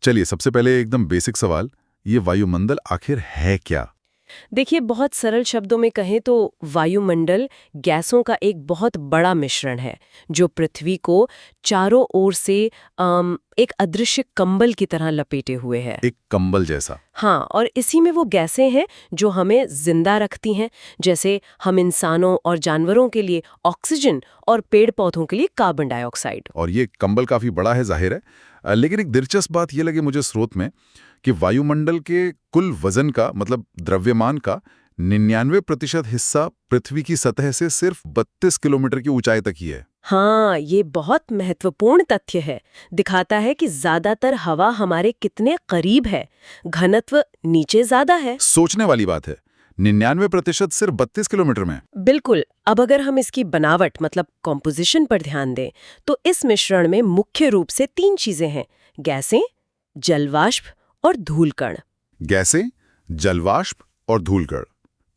चलिए, सबसे पहले एकदम बेसिक सवाल, ये वायुमंडल आखिर है क्या? देखिए, बहुत सरल शब्दों में कहें तो वायुमंडल गैसों का एक बहुत बड़ा मिश्रण है जो पृथ्वी को चारों ओर से एक अदृश्य कंबल की तरह लपेटे हुए है। एक कंबल जैसा। हाँ, और इसी में वो गैसें हैं जो हमें जिंदा रखती हैं, जैसे हम इंसानों और जानवरों के लिए ऑक्सीजन और पेड़ पौधों के लिए कार्बन डाइऑक्साइड। और ये कंबल काफी बड़ा है, जाहिर है। लेकिन एक दिलचस्प बात ये लगी मुझे स्रोत में कि वायुमंडल के कुल वजन का, मतलब द्रव्यमान का 99% हिस्सा पृथ्वी की सतह से सिर्फ 32 किलोमीटर की ऊंचाई तक ही है। हाँ, ये बहुत महत्वपूर्ण तथ्य है। दिखाता है कि ज्यादातर हवा हमारे कितने करीब है। घनत्व नीचे ज्यादा है। सोचने वाली बात है, 99% सिर्फ 32 किलोमीटर में। बिल्कुल। अब अगर हम इसकी बनावट मतलब कॉम्पोजिशन पर ध्यान दें, तो इस मिश्रण में मुख्य रूप से 3 चीजें हैं: गैसें, जलवाष्प और धूलकण। गैसें, जलवाष्प और धूलकण।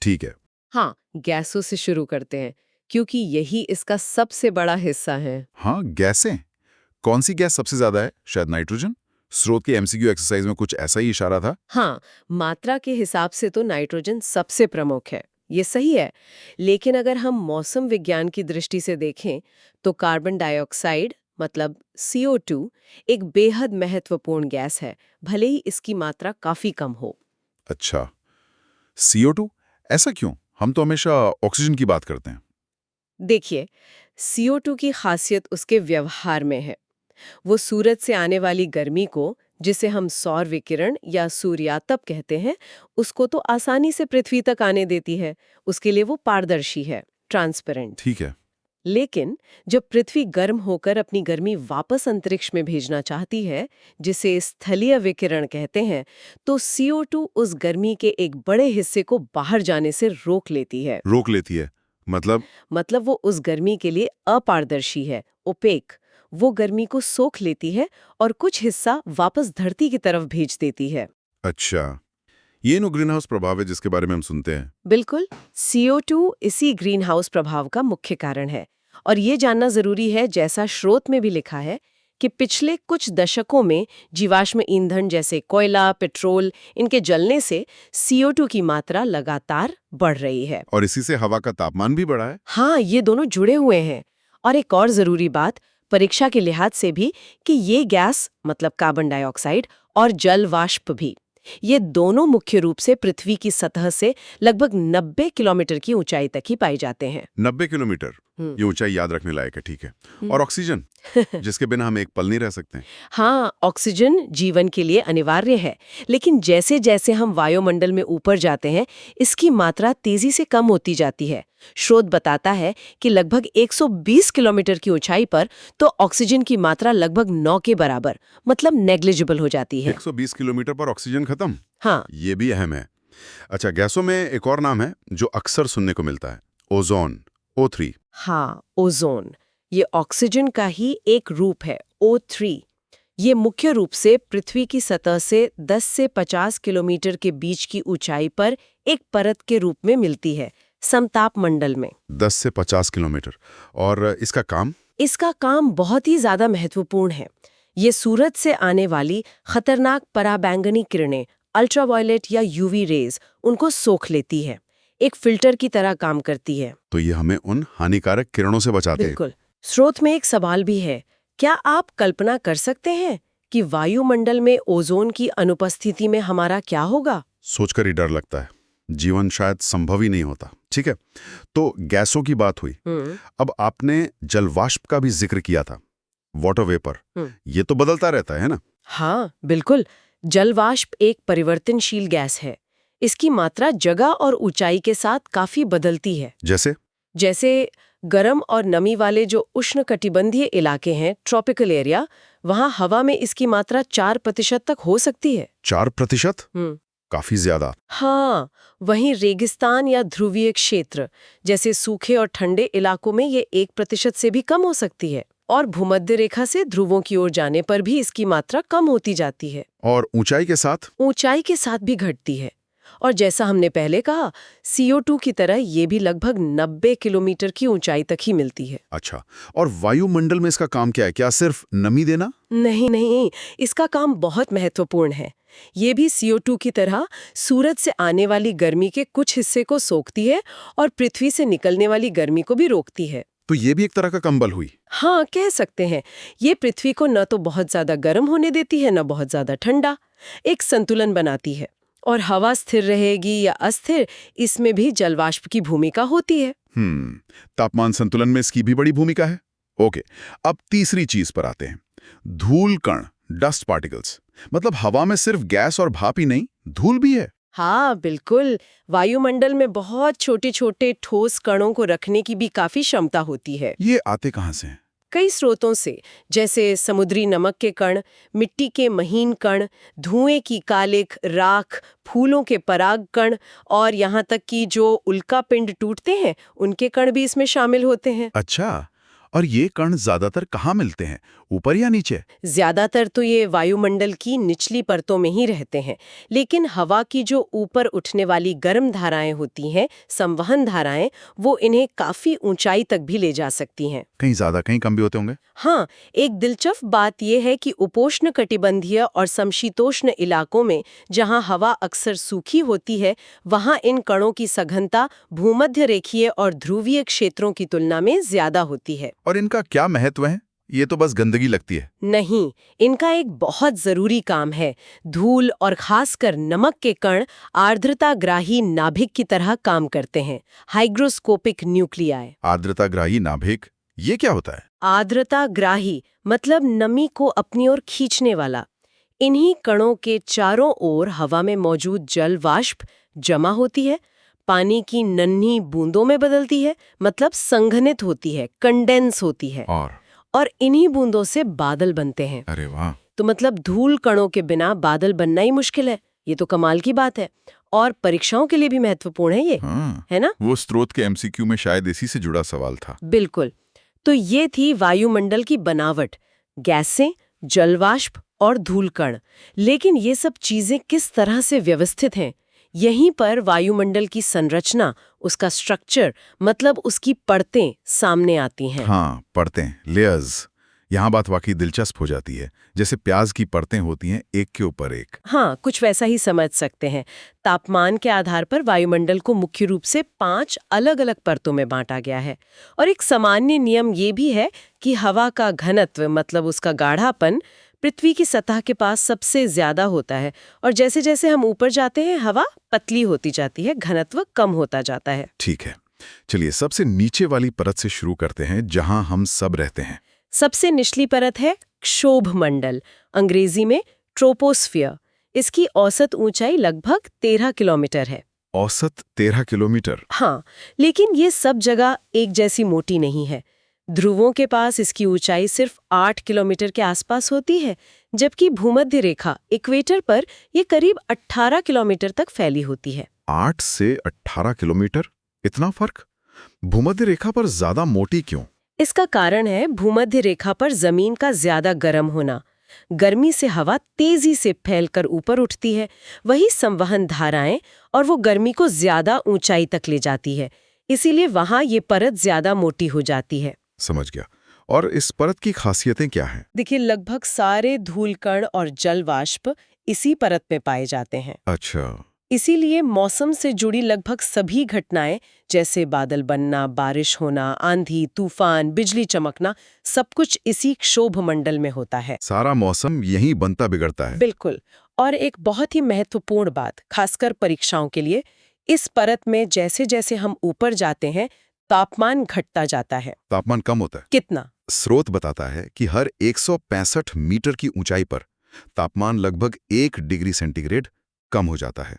ठीक है। हाँ, गैसों से शुरू करते हैं क्योंकि यही इसका सबसे बड़ा हिस्सा है। हाँ, गैसें। कौन सी गैस सबसे ज्यादा है? शायद नाइट्रोजन। स्रोत की एमसीक्यू एक्सरसाइज में कुछ ऐसा ही इशारा था। हाँ, मात्रा के हिसाब से तो नाइट्रोजन सबसे प्रमुख है, ये सही है। लेकिन अगर हम मौसम विज्ञान की दृष्टि से देखें तो कार्बन डाइऑक्साइड मतलब CO2 एक बेहद महत्वपूर्ण गैस है, भले ही इसकी मात्रा काफी कम हो। अच्छा, CO2? ऐसा क्यों? हम तो हमेशा ऑक्सीजन की बात करते हैं। देखिए, CO2 की खासियत उसके व्यवहार में है। वो सूरज से आने वाली गर्मी को, जिसे हम सौर विकिरण या सूर्यातप कहते हैं, उसको तो आसानी से पृथ्वी तक आने देती है। उसके लिए वो पारदर्शी है, ट्रांसपेरेंट। ठीक है। लेकिन जब पृथ्वी गर्म होकर अपनी गर्मी वापस अंतरिक्ष में भेजना चाहती है, जिसे स्थलीय विकिरण कहते हैं, तो CO2 उस गर्मी के एक बड़े हिस्से को बाहर जाने से रोक लेती है। रोक लेती है। मतलब वो उस गर्मी के लिए अपारदर्शी है, ओपेक। वो गर्मी को सोख लेती है और कुछ हिस्सा वापस धरती की तरफ भेज देती है। अच्छा, ये नो ग्रीन हाउस प्रभाव है जिसके बारे में हम सुनते हैं। बिल्कुल, CO2 इसी ग्रीन हाउस प्रभाव का मुख्य कारण है। और ये जानना जरूरी है, जैसा स्रोत में भी लिखा है, कि पिछले कुछ दशकों में जीवाश्म ईंधन जैसे कोयला, पेट्रोल, इनके जलने से CO2 की मात्रा लगातार बढ़ रही है। और इसी से हवा का तापमान भी बढ़ा है। हाँ, ये दोनों जुड़े हुए हैं। और एक और जरूरी बात, परीक्षा के लिहाज से भी, कि ये गैस मतलब कार्बन डाइऑक्साइड और जल वाष्प भी, ये दोनों मुख्य रूप से पृथ्वी की सतह से लगभग 90 किलोमीटर की ऊंचाई तक ही पाए जाते हैं। 90 किलोमीटर, ये ऊंचाई याद रखने लायक है। ठीक है। और ऑक्सीजन, जिसके बिना हम एक पल नहीं रह सकते। हाँ, ऑक्सीजन जीवन के लिए अनिवार्य है, लेकिन जैसे जैसे हम वायुमंडल में ऊपर जाते हैं, इसकी मात्रा तेजी से कम होती जाती है। स्रोत बताता है कि लगभग 120 किलोमीटर की ऊंचाई पर तो ऑक्सीजन की मात्रा लगभग 9 के बराबर, मतलब नेग्लिजिबल हो जाती है। 120 किलोमीटर पर ऑक्सीजन खत्म। हाँ, ये भी अहम है। अच्छा, गैसों में एक और नाम है जो अक्सर सुनने को मिलता है, ओजोन, O3। हाँ, ओजोन। ये ऑक्सीजन का ही एक रूप है, O3। ये मुख्य रूप से पृथ्वी की सतह से 10 से 50 किलोमीटर के बीच की ऊंचाई पर एक परत के रूप में मिलती है, समताप मंडल में। 10 से 50 किलोमीटर। और इसका काम? इसका काम बहुत ही ज्यादा महत्वपूर्ण है। ये सूरज से आने वाली खतरनाक पराबैंगनी किरणें, अल्ट्रावायलेट या UV रेज, उनको सोख लेती है। एक फिल्टर की तरह काम करती है। तो ये हमें उन हानिकारक किरणों से बचाते हैं। बिल्कुल। स्रोत में एक सवाल भी है, क्या आप कल्पना कर सकते हैं कि वायुमंडल में ओजोन की अनुपस्थिति में हमारा क्या होगा? सोचकर ही डर लगता है। जीवन शायद संभव ही नहीं होता। ठीक है, तो गैसों की बात हुई। अब आपने जलवाष्प का भी जिक्र किया था, वाटर वेपर। ये तो बदलता रहता है ना? हाँ, बिल्कुल। जलवाष्प एक परिवर्तनशील गैस है। इसकी मात्रा जगह और ऊंचाई के साथ काफी बदलती है। जैसे गर्म और नमी वाले जो उष्णकटिबंधीय इलाके हैं, ट्रॉपिकल एरिया, वहां हवा में इसकी मात्रा 4% तक हो सकती है। 4%? काफी ज्यादा। हाँ, वहीं रेगिस्तान या ध्रुवीय क्षेत्र जैसे सूखे और ठंडे इलाकों में ये 1% से भी कम हो सकती है। और भूमध्य रेखा से ध्रुवों की ओर जाने पर भी इसकी मात्रा कम होती जाती है। और ऊंचाई के साथ? ऊंचाई के साथ भी घटती है। और जैसा हमने पहले कहा, CO2 की तरह ये भी लगभग 90 किलोमीटर की ऊंचाई तक ही मिलती है। अच्छा, और वायुमंडल में इसका काम क्या है? क्या सिर्फ नमी देना? नहीं नहीं, इसका काम बहुत महत्वपूर्ण है। ये भी CO2 की तरह सूरज से आने वाली गर्मी के कुछ हिस्से को सोखती है और पृथ्वी से निकलने वाली गर्मी को भी रोकती है। तो ये भी एक तरह का कंबल हुई। हाँ, कह सकते हैं। ये पृथ्वी को न तो बहुत ज्यादा गर्म होने देती है, न बहुत ज्यादा ठंडा। एक संतुलन बनाती है। और हवा स्थिर रहेगी या अस्थिर, इसमें भी जलवाष्प की भूमिका होती है। तापमान संतुलन में इसकी भी बड़ी भूमिका है। ओके, अब तीसरी चीज पर आते हैं। धूल कण, डस्ट पार्टिकल्स। मतलब हवा में सिर्फ गैस और भाप ही नहीं, धूल भी है। हाँ बिल्कुल, वायुमंडल में बहुत छोटे छोटे ठोस कणों को रखने की भी काफी क्षमता होती है। ये आते कहाँ से हैं? कई स्रोतों से, जैसे समुद्री नमक के कण, मिट्टी के महीन कण, धुएं की कालिख, राख, फूलों के पराग कण और यहाँ तक कि जो उल्का पिंड टूटते हैं उनके कण भी इसमें शामिल होते हैं। अच्छा, और ये कण ज्यादातर कहाँ मिलते हैं, ऊपर या नीचे? ज्यादातर तो ये वायुमंडल की निचली परतों में ही रहते हैं, लेकिन हवा की जो ऊपर उठने वाली गर्म धाराएं होती हैं, संवहन धाराएं, वो इन्हें काफी ऊंचाई तक भी ले जा सकती हैं। कहीं ज्यादा कहीं कम भी होते होंगे। हाँ, एक दिलचस्प बात यह है कि उपोष्ण कटिबंधीय और समशीतोष्ण इलाकों में जहाँ हवा अक्सर सूखी होती है, वहाँ इन कणों की सघनता भूमध्य रेखीय और ध्रुवीय क्षेत्रों की तुलना में ज्यादा होती है। और इनका क्या महत्व है? ये तो बस गंदगी लगती है। नहीं, इनका एक बहुत जरूरी काम है। धूल और खासकर नमक के कण आर्द्रताग्राही नाभिक की तरह काम करते हैं, हाइग्रोस्कोपिक न्यूक्लियाई। आर्द्रताग्राही नाभिक, ये क्या होता है? आर्द्रताग्राही मतलब नमी को अपनी ओर खींचने वाला। इन्हीं कणों के चारों ओर हवा में मौजूद जल वाष्प जमा होती है, पानी की नन्ही बूंदों में बदलती है, मतलब संघनित होती है, कंडेंस होती है, और इन्हीं बूंदों से बादल बनते हैं। अरे वाह! तो मतलब धूल कणों के बिना बादल बनना ही मुश्किल है। ये तो कमाल की बात है और परीक्षाओं के लिए भी महत्वपूर्ण है ये। है ना? वो स्रोत के MCQ में शायद इसी से जुड़ा सवाल था। बिल्कुल। तो ये थी वायुमंडल की बनावट, गैसें, जलवाष्प और धूल कण। लेकिन ये सब चीजें किस तरह से व्यवस्थित हैं? यहीं पर वायुमंडल की संरचना, उसका स्ट्रक्चर, मतलब उसकी परतें सामने आती हैं। हाँ, परतें, लेयर्स। यहाँ बात वाकई दिलचस्प हो जाती है, जैसे प्याज की परतें होती हैं एक के ऊपर एक। हाँ, कुछ वैसा ही समझ सकते हैं। तापमान के आधार पर वायुमंडल को मुख्य रूप से 5 अलग-अलग परतों में बांटा गया है। और एक सामान्य नियम ये भी है कि हवा का घनत्व, मतलब उसका गाढ़ापन, पृथ्वी की सतह के पास सबसे ज्यादा होता है और जैसे जैसे हम ऊपर जाते हैं हवा पतली होती जाती है, घनत्व कम होता जाता है। ठीक है, चलिए सबसे नीचे वाली परत से शुरू करते हैं, जहां हम सब रहते हैं। सबसे निचली परत है क्षोभ मंडल, अंग्रेजी में ट्रोपोस्फियर। इसकी औसत ऊंचाई लगभग 13 किलोमीटर है। औसत 13 किलोमीटर? हाँ, लेकिन ये सब जगह एक जैसी मोटी नहीं है। ध्रुवों के पास इसकी ऊंचाई सिर्फ 8 किलोमीटर के आसपास होती है, जबकि भूमध्य रेखा इक्वेटर पर ये करीब 18 किलोमीटर तक फैली होती है। 8 से 18 किलोमीटर? इतना फर्क? भूमध्य रेखा पर ज्यादा मोटी क्यों? इसका कारण है भूमध्य रेखा पर जमीन का ज्यादा गर्म होना। गर्मी से हवा तेजी से फैलकर ऊपर उठती है, वही संवहन धाराएं, और वो गर्मी को ज्यादा ऊंचाई तक ले जाती है। इसीलिए वहां ये परत ज्यादा मोटी हो जाती है। समझ गया। और इस परत की खासियतें क्या हैं? देखिए, लगभग सारे धूल कण और जल वाष्प इसी परत में पाए जाते हैं। अच्छा। इसीलिए मौसम से जुड़ी लगभग सभी घटनाएं, जैसे बादल बनना, बारिश होना, आंधी, तूफान, बिजली चमकना, सब कुछ इसी क्षोभ मंडल में होता है। सारा मौसम यहीं बनता बिगड़ता है। बिल्कुल। और एक बहुत ही महत्वपूर्ण बात, खासकर परीक्षाओं के लिए, इस परत में जैसे जैसे हम ऊपर जाते हैं तापमान घटता जाता है। तापमान कम होता है? कितना? स्रोत बताता है कि हर 165 मीटर की ऊंचाई पर तापमान लगभग 1 डिग्री सेंटीग्रेड कम हो जाता है।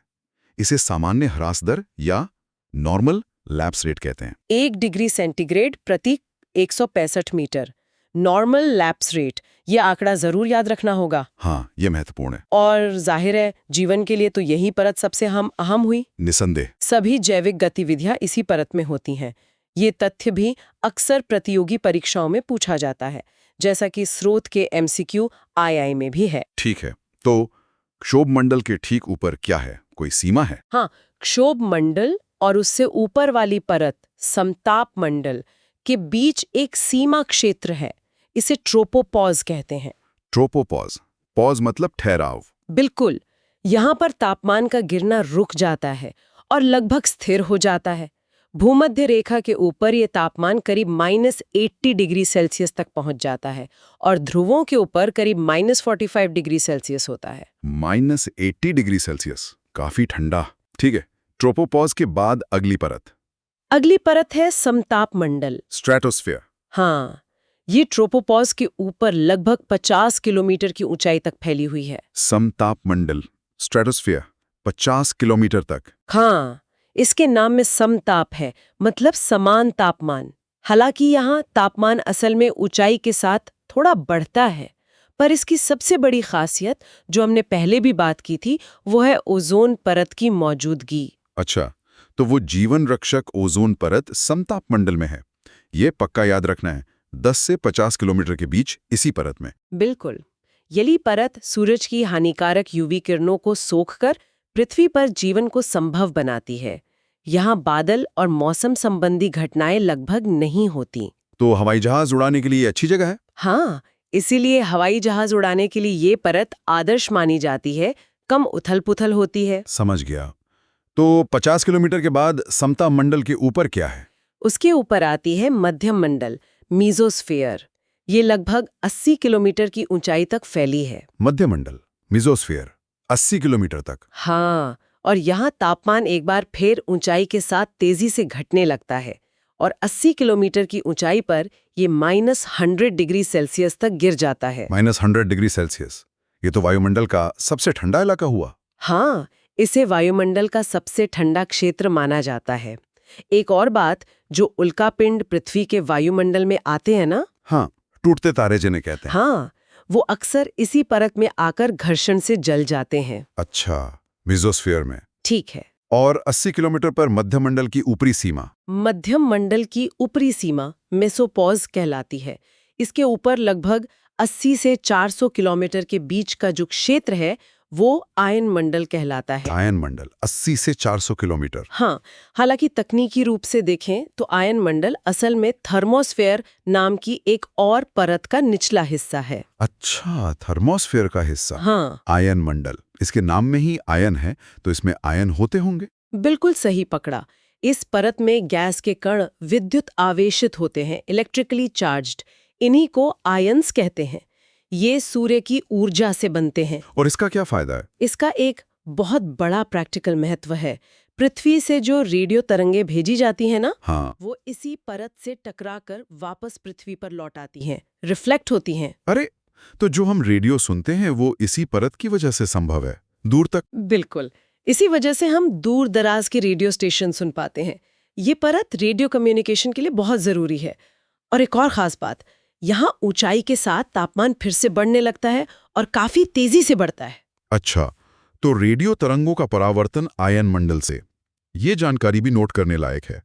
इसे सामान्य ह्रास दर या नॉर्मल लैप्स रेट कहते हैं। 1 डिग्री सेंटीग्रेड प्रति 165 मीटर, नॉर्मल लैप्स रेट, ये आंकड़ा जरूर याद रखना होगा। हाँ, ये महत्वपूर्ण है। और जाहिर है जीवन के लिए तो यही परत सबसे अहम हुई। निसंदेह। सभी जैविक गतिविधियां इसी परत में होती हैं। ये तथ्य भी अक्सर प्रतियोगी परीक्षाओं में पूछा जाता है, जैसा कि स्रोत के MCQ II में भी है। ठीक है, तो क्षोभ मंडल के ठीक ऊपर क्या है? कोई सीमा है? हाँ, क्षोभ मंडल और उससे ऊपर वाली परत समताप मंडल के बीच एक सीमा क्षेत्र है। इसे ट्रोपोपॉज कहते हैं। ट्रोपोपॉज, पॉज मतलब ठहराव। बिल्कुल, यहाँ पर तापमान का गिरना रुक जाता है और लगभग स्थिर हो जाता है। भूमध्य रेखा के ऊपर ये तापमान करीब -80 डिग्री सेल्सियस तक पहुंच जाता है और ध्रुवों के ऊपर करीब -45 डिग्री सेल्सियस होता है। -80 डिग्री सेल्सियस, काफी ठंडा। ठीक है, ट्रोपोपॉज के बाद अगली परत है समताप मंडल, स्ट्रेटोस्फीयर। हाँ, ये ट्रोपोपॉज के ऊपर लगभग 50 किलोमीटर की ऊंचाई तक फैली हुई है। समताप मंडल, स्ट्रेटोस्फीयर, 50 किलोमीटर तक। हाँ, इसके नाम में समताप है, मतलब समान तापमान। हालांकि यहाँ तापमान असल में ऊंचाई के साथ थोड़ा बढ़ता है, पर इसकी सबसे बड़ी खासियत, जो हमने पहले भी बात की थी, वो है ओजोन परत की मौजूदगी। अच्छा, तो वो जीवन रक्षक ओजोन परत समताप मंडल में है। ये पक्का याद रखना है, 10 से 50 किलोमीटर के बीच इसी परत में। बिल्कुल, यही परत सूरज की हानिकारक यूवी किरणों को सोखकर पृथ्वी पर जीवन को संभव बनाती है। यहाँ बादल और मौसम संबंधी घटनाएं लगभग नहीं होती। तो हवाई जहाज उड़ाने के लिए अच्छी जगह है? हाँ, इसीलिए हवाई जहाज उड़ाने के लिए ये परत आदर्श मानी जाती है, कम उथल-पुथल होती है। समझ गया। तो 50 किलोमीटर के बाद समताप मंडल के ऊपर क्या है? उसके ऊपर आती है मध्यम मंडल, मीजोस्फीयर। ये लगभग 80 किलोमीटर की ऊंचाई तक फैली है। मध्य मंडल, मीजोस्फीयर, 80 किलोमीटर तक। हाँ, और यहाँ तापमान एक बार फिर ऊंचाई के साथ तेजी से घटने लगता है और 80 किलोमीटर की ऊंचाई पर ये -100 डिग्री सेल्सियस तक गिर जाता है। -100 डिग्री सेल्सियस, ये तो वायुमंडल का सबसे ठंडा इलाका हुआ। हाँ, इसे वायुमंडल का सबसे ठंडा क्षेत्र माना जाता है। एक और बात, जो उल्कापिंड पृथ्वी के वायुमंडल में आते हैं ना, हाँ, टूटते तारे जिन्हें कहते हैं। हाँ, वो अक्सर इसी परत में आकर घर्षण से जल जाते हैं। अच्छा, मीजोस्फीयर में। ठीक है। और 80 किलोमीटर पर मध्य मंडल की ऊपरी सीमा? मध्यम मंडल की ऊपरी सीमा मेसोपॉज कहलाती है। इसके ऊपर लगभग 80 से 400 किलोमीटर के बीच का जो क्षेत्र है, वो आयन मंडल कहलाता है। आयन मंडल, 80 से 400 किलोमीटर। हाँ, हालांकि तकनीकी रूप से देखें तो आयन मंडल असल में थर्मोस्फेयर नाम की एक और परत का निचला हिस्सा है। अच्छा, थर्मोस्फीयर का हिस्सा। हाँ, आयन मंडल, इसके नाम में ही आयन है, तो इसमें आयन होते होंगे। बिल्कुल सही पकड़ा। इस परत में गैस के कण विद्युत आवेशित होते हैं, इलेक्ट्रिकली चार्ज्ड। इन्हीं को आयन्स कहते हैं। ये सूर्य की ऊर्जा से बनते हैं। और इसका क्या फायदा है? इसका एक बहुत बड़ा प्रैक्टिकल महत्व है। पृथ्वी से जो रेडियो तरंगे भेजी जाती हैं ना, हाँ। वो इसी परत से टकराकर वापस पृथ्वी पर लौट आती हैं, रिफ्लेक्ट होती हैं। अरे, तो जो हम रेडियो सुनते हैं वो इसी परत की वजह से संभव है, दूर तक। बिल्कुल, इसी वजह से हम दूर दराज के रेडियो स्टेशन सुन पाते हैं। ये परत रेडियो कम्युनिकेशन के लिए बहुत जरूरी है। और एक और खास बात, यहाँ ऊंचाई के साथ तापमान फिर से बढ़ने लगता है और काफी तेजी से बढ़ता है। अच्छा, तो रेडियो तरंगों का परावर्तन आयन मंडल से, ये जानकारी भी नोट करने लायक है।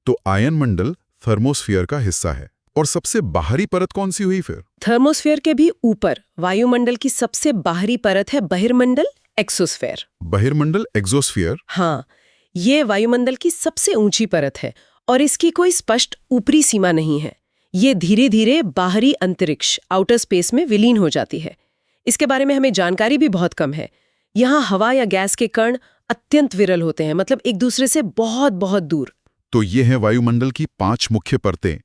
तो आयन मंडल थर्मोस्फीयर का हिस्सा है। और सबसे बाहरी परत कौन सी हुई फिर? थर्मोस्फीयर के भी ऊपर वायुमंडल की सबसे बाहरी परत है बहिर्मंडल, एक्सोस्फीयर। बहिर्मंडल, एक्सोस्फीयर। हाँ, ये वायुमंडल की सबसे ऊंची परत है और इसकी कोई स्पष्ट ऊपरी सीमा नहीं है। ये धीरे धीरे बाहरी अंतरिक्ष, आउटर स्पेस में विलीन हो जाती है। इसके बारे में हमें जानकारी भी बहुत कम है। यहाँ हवा या गैस के कण अत्यंत विरल होते हैं, मतलब एक दूसरे से बहुत बहुत दूर। तो ये है वायुमंडल की 5 मुख्य परतें।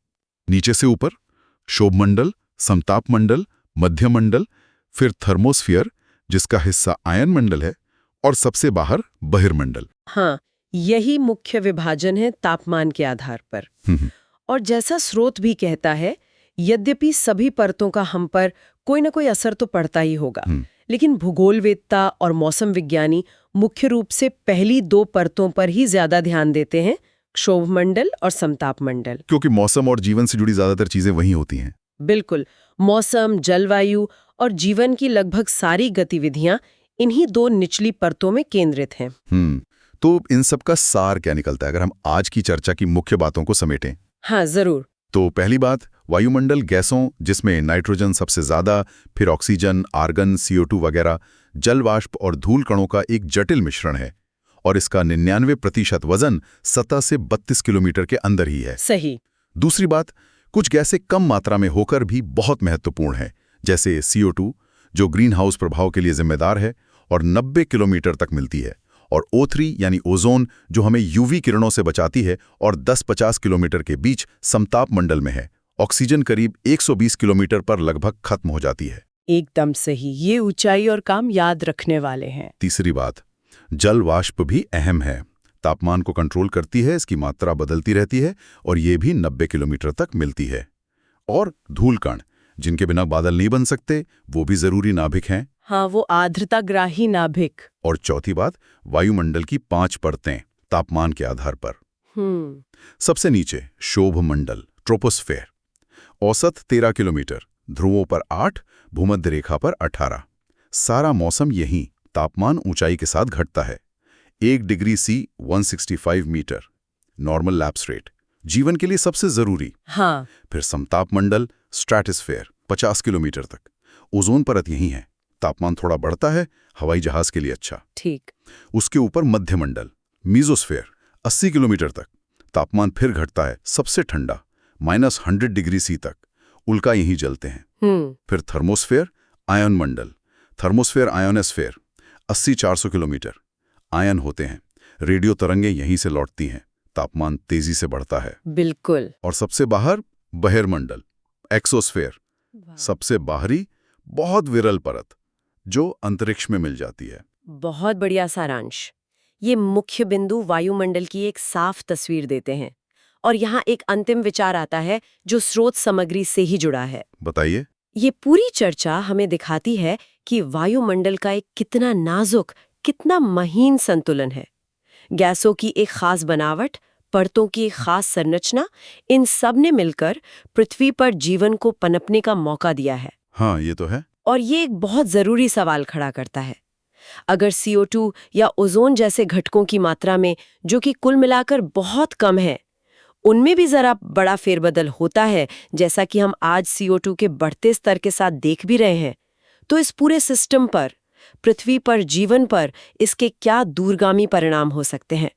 नीचे से ऊपर क्षोभमंडल, समताप मंडल, मध्य मंडल, फिर थर्मोस्फीयर जिसका हिस्सा आयन मंडल है, और सबसे बाहर बहिर्मंडल। हाँ, यही मुख्य विभाजन है तापमान के आधार पर। और जैसा स्रोत भी कहता है, यद्यपि सभी परतों का हम पर कोई ना कोई असर तो पड़ता ही होगा, लेकिन भूगोलवेत्ता और मौसम विज्ञानी मुख्य रूप से पहली 2 परतों पर ही ज्यादा ध्यान देते हैं, क्षोभमंडल और समताप मंडल। क्योंकि मौसम और जीवन से जुड़ी ज्यादातर चीजें वहीं होती हैं। बिल्कुल, मौसम, जलवायु और जीवन की लगभग सारी गतिविधियां इन्हीं 2 निचली परतों में केंद्रित हैं। तो इन सब का सार क्या निकलता है अगर हम आज की चर्चा की मुख्य बातों को समेटें? हाँ, जरूर। तो पहली बात, वायुमंडल गैसों जिसमें नाइट्रोजन सबसे ज्यादा, फिर ऑक्सीजन, आर्गन, CO2 वगैरह, जल वाष्प और धूल कणों का एक जटिल मिश्रण है। और इसका 99% वजन सतह से 32 किलोमीटर के अंदर ही है। सही। दूसरी बात, कुछ गैसें कम मात्रा में होकर भी बहुत महत्वपूर्ण हैं, जैसे CO2 जो ग्रीन हाउस प्रभाव के लिए जिम्मेदार है और 90 किलोमीटर तक मिलती है, और O3 यानी ओजोन जो हमें UV किरणों से बचाती है और 10-50 किलोमीटर के बीच समताप मंडल में है। ऑक्सीजन करीब 120 किलोमीटर पर लगभग खत्म हो जाती है। एकदम सही, ये ऊंचाई और काम याद रखने वाले हैं। तीसरी बात, जल वाष्प भी अहम है। तापमान को कंट्रोल करती है, इसकी मात्रा बदलती रहती है और ये भी 90 किलोमीटर तक मिलती है। और धूल कण, जिनके बिना बादल नहीं बन सकते, वो भी जरूरी नाभिक हैं। हाँ, वो आर्द्रताग्राही नाभिक। और चौथी बात, वायुमंडल की 5 परतें तापमान के आधार पर। सबसे नीचे शोभ मंडल, ट्रोपोस्फेयर, औसत 13 किलोमीटर, ध्रुवों पर 8, भूमध्य रेखा पर 18। सारा मौसम यहीं तापमान ऊंचाई के साथ घटता है। 1 degree C 165 metre, normal lapse rate, जीवन के लिए सबसे जरूरी। हाँ। फिर समताप मंडल, स्ट्रैटोस्फेयर, 50 किलोमीटर तक, ओजोन परत यहीं है, तापमान थोड़ा बढ़ता है, हवाई जहाज के लिए अच्छा। ठीक। उसके ऊपर मध्य मंडल, मीजोस्फेयर, 80 किलोमीटर तक, तापमान फिर घटता है, सबसे ठंडा, -100 डिग्री C तक, उल्का यहीं जलते हैं। फिर थर्मोस्फेयर, आयन मंडल, थर्मोस्फेयर आयोनोस्फेयर, 80-400 किलोमीटर, आयन होते हैं, रेडियो तरंगें यहीं से लौटती हैं, तापमान तेजी से बढ़ता है। बिल्कुल। और सबसे बाहर बहिर्मंडल, एक्सोस्फेयर, सबसे बाहरी बहुत विरल परत जो अंतरिक्ष में मिल जाती है। बहुत बढ़िया सारांश। ये मुख्य बिंदु वायुमंडल की एक साफ तस्वीर देते हैं। और यहाँ एक अंतिम विचार आता है जो स्रोत सामग्री से ही जुड़ा है। बताइए। ये पूरी चर्चा हमें दिखाती है कि वायुमंडल का एक कितना नाजुक, कितना महीन संतुलन है। गैसों की एक खास बनावट, परतों की एक खास संरचना, इन सब ने मिलकर पृथ्वी पर जीवन को पनपने का मौका दिया है। हाँ, ये तो है। और ये एक बहुत जरूरी सवाल खड़ा करता है। अगर CO2 या ओजोन जैसे घटकों की मात्रा में, जो कि कुल मिलाकर बहुत कम है, उनमें भी जरा बड़ा फेरबदल होता है, जैसा कि हम आज CO2 के बढ़ते स्तर के साथ देख भी रहे हैं, तो इस पूरे सिस्टम पर, पृथ्वी पर जीवन पर इसके क्या दूरगामी परिणाम हो सकते हैं।